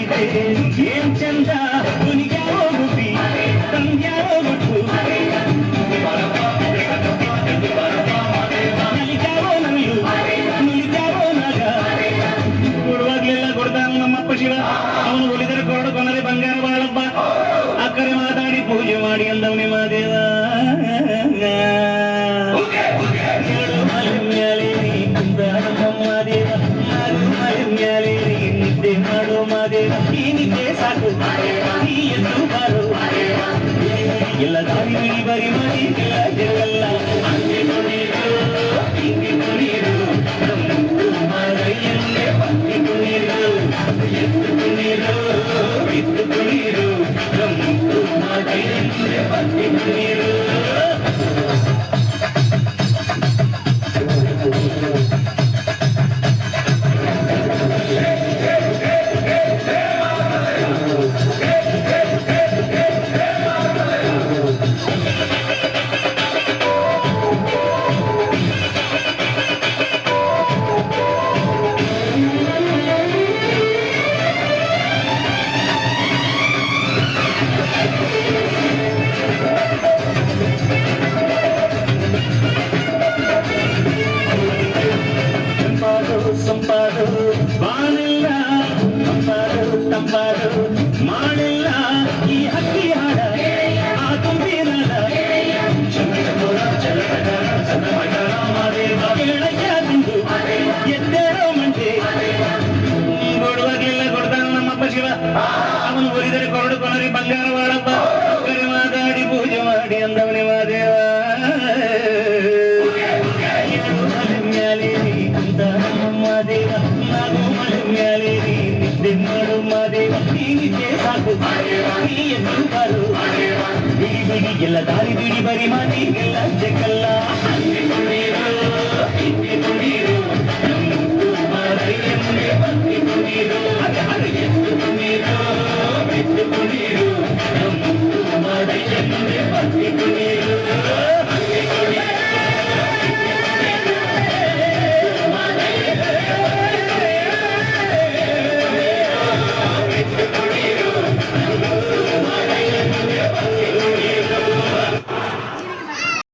ಐತೆ ಏನ್ ಚಂದ ಕುನಿಗ್ಯಾವೋ ಗುಬ್ಬಿ ತಂಗ್ಯಾವೋ ಗುಟ್ಟು ನಲಿಗ್ಯಾವೋ ನವಿಲು ನುಲಿಗ್ಯಾವೋ ನಾಗ ಕೊಡುವಾಗ್ಲೆಲ್ಲ ಕೊಡ್ತಾನ ನಮ್ಮಪ್ಪ ಶಿವ ಅವನು ಒಲಿದರೆ ಕೊರಡು ಕೊನರೆ ಬಂಗಾರ ಬಾಳಪ್ಪ ಅಕ್ಕರೆ ಮಾತಾಡಿ ಪೂಜೆ ಮಾಡಿ ಅಂದವನೇ ಮಾದೇವ ಎಲ್ಲ ದಾರಿ ಬಿಡಿ ಬರಿ ಮಾಡಿ ಎಲ್ಲ ಜಗಲ್ಲ ಹಂಗೆ ಕುಣಿರು ಹಿಂಗೆ ಕುಣಿರು ಮರೆಯಲ್ಲೇ ಬಂದಿ ಕುಣಿರು ಎತ್ತು ಕುಣಿರು ಬಿತ್ತು ಕುಣಿರು ಮರೆಯಲ್ಲೇ ಬಂದಿ ಕುಣಿರು ಸಂಪಾದು ಬಾಳಿಲ್ಲ ತಂಪಾದು ತಂಪಾದು ಮಾಡಿಲ್ಲ ಈ ಹಕ್ಕಿ ಹಾಡ ಆ ತುಂಬಿರಲ್ಲ ಕೇಳಯ್ಯ ತಿಂದು ಎದ್ದೇಳೋ ಮಂಟೆ ಕೊಡುವಾಗೆಲ್ಲ ಕೊಡ್ತಾನ ನಮ್ಮಪ್ಪ ಶಿವ ಅವನು ಒಲಿದರೆ ಕೊರಡು ಕೊನರಿ ಬಂಗಾರ ಬಾಳಪ್ಪ ಕರೆ ಮಾತಾಡಿ ಪೂಜೆ ಮಾಡಿ ಅಂದವನೇ ಮಾದೇವ ಮಾದೇವ ನಾನು ಮಳೆ ಮ್ಯಾಲೆ ನಿದ್ದೆ ಮಾಡು ಮಾದೇವ ನೀನಿದ್ದೆ ಸಾಕು ನೀ ಎಂದು ಬಾರು ಬಿಡಿ ಬಿಡಿ ಎಲ್ಲ ದಾರಿ ಬಿಡಿ ಬರಿ ಮಾಡಿ ಎಲ್ಲ ಜಗಲ್ಲ